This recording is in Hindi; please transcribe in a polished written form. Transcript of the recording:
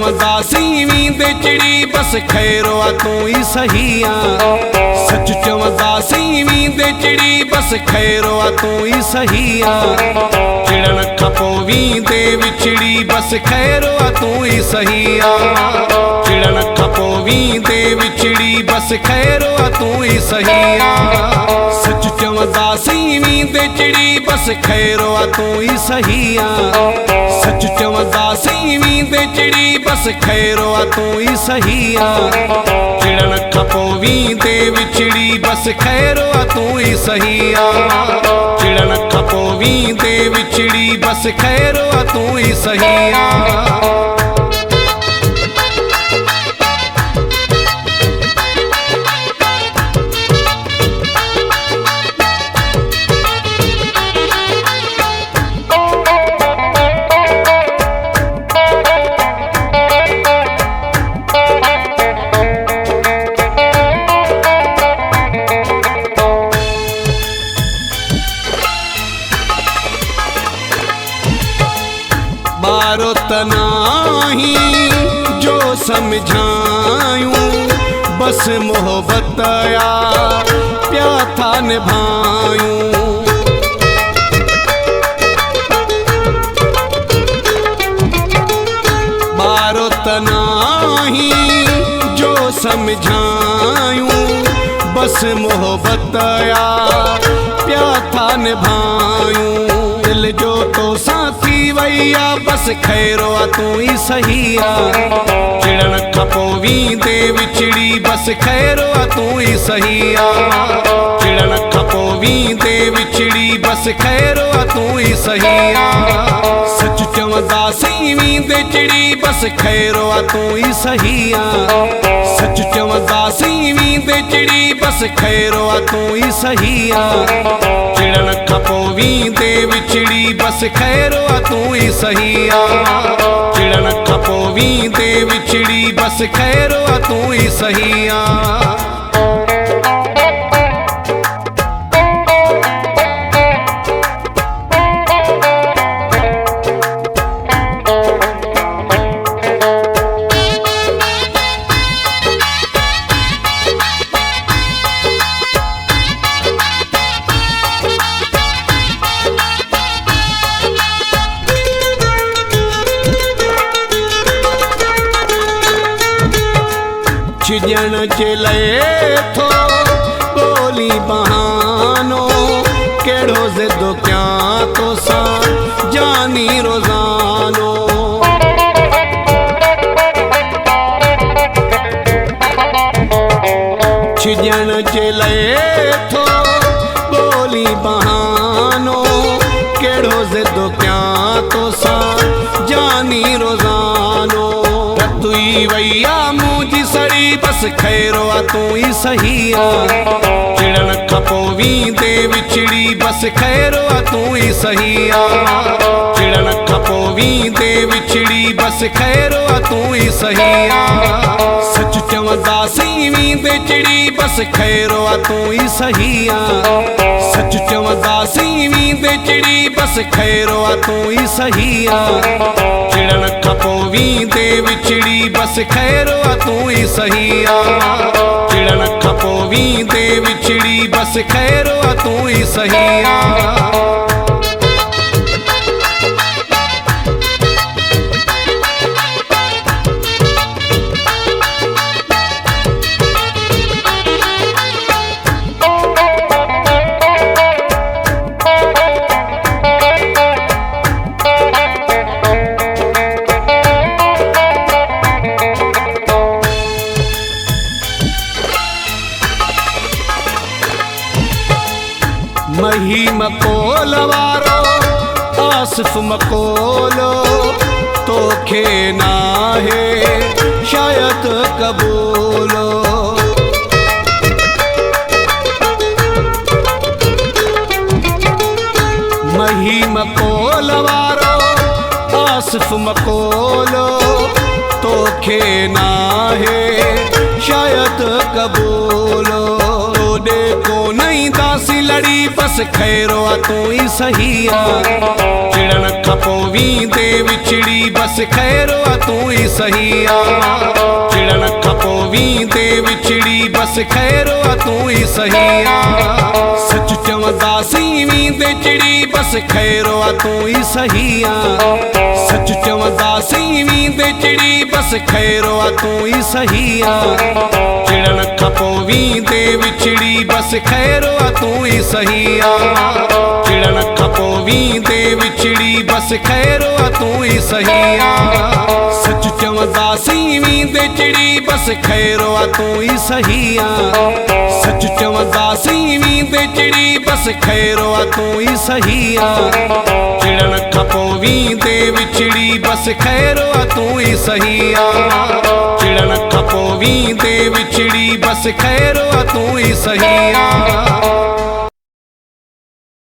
चवंदासी वींदे चिड़ी बस खैरो आ तू ही सही आ। सच चवंदासी वींदे चिड़ी बस खैरो आ तू ही सही आ। चिड़न खपो वींदे विछड़ी बस खैरो आ तू ही सही आ। चिड़न खपो वींदे विछड़ी बस खैरो आ तू ही सही आ। सच चवंदासी वींदे चिड़ी बस खैरो आ तू ही सही आ। सच चवंदासी वींदे चिड़ी बस खैरो आ तू ही सही आ। चिड़न खपो वींदे विछड़ी बस खैरो आ तू ही सही आ। चिड़न खपो वींदे विछड़ी बस खैरो आ तू ही सही आ। मारो तनाही जो समझायूं बस मोहब्बत या प्यार था निभायूं। मारो तनाही जो समझायूं बस मोहब्बत या प्यार था निभायूं। दिल जो तो साथी वैया बस खैरो आ तू ही सही आ। चिड़न खपो वींदे विछड़ी बस खैरो आ तू ही सही आ। चिड़न खपो वींदे विछड़ी बस खैरो आ तू ही सही आ। सच चवंदासी वींदे चिड़ी बस खैरो आ तू ही सही आ। सच चवंदासी वींदे चिड़ी बस खैरो आ तू ही सही आ। चिड़न खपो वींदे विछड़ी बस खैरो आ तू ही सही आ। चिड़न खपो वींदे विछड़ी बस खैरो आ तू ही सही आ। छिजण जे लए थो ॿोली बहानो कहिड़ो ज़िद कयां तोसां जानी रोज़ानो। छिजण जे लए थो ॿोली बहानो कहिड़ो ज़िद कयां तोसां जानी रोज़ानो। तुई वैया मुंहिंजी सड़ी बस खैरो आ तू ही सही आ। चिड़न खपो वींदे विछड़ी बस खैरो आ तू ही सही आ। चिड़न खपो वींदे विछड़ी बस खैरो आ तू ही सही आ। सच चवंदासी वींदे चिड़ी बस खैरो आ तू ही सही आ। सच चवंदासी वींदे चिड़ी बस खैरो आ तू ही सही आ। चिड़न खपो वींदे विछड़ी बस खैरो आ तू ही सही आ। चिड़न खपो वींदे विछड़ी बस खैरो आ तू ही सही आ। मही मकोल वारो आसिफ मकोलो तोखे नाहे शायद कबूलो। मही मकोल वारो आसिफ मकोलो तोखे नाहे शायद कबूलो। तोड़े को नहीं दासी साड़ी बस खैरो आ तू ही सही आ चिड़न खपोवी दे विछड़ी बस खैरो आ तू ही सही आ चिड़न खपोवी दे विछड़ी बस खैरो आ तू ही सही आ सच चवंदा सीवी दे चिड़ी बस खैरो आ तू ही सही आ सच चवंदा सीवी दे चिड़ी बस खैरो आ तू ही सही आ चिड़न खपोवी दे विछड़ी बस खैरो आ तू ही सही आ चिड़न खपोवी दे विछड़ी बस खैरो आ तू ही सही आ सच चवंदा सीवी दे चिड़ी बस खैरो आ तू ही सही आ सच चवंदा सीवी दे चिड़ी बस खैरो आ तू ही सही आ चिड़न खपोवी दे विछड़ी बस खैरो आ तू ही सही आ चिड़न खपोवी दे विछड़ी बस खैरो आ तू ही सही आ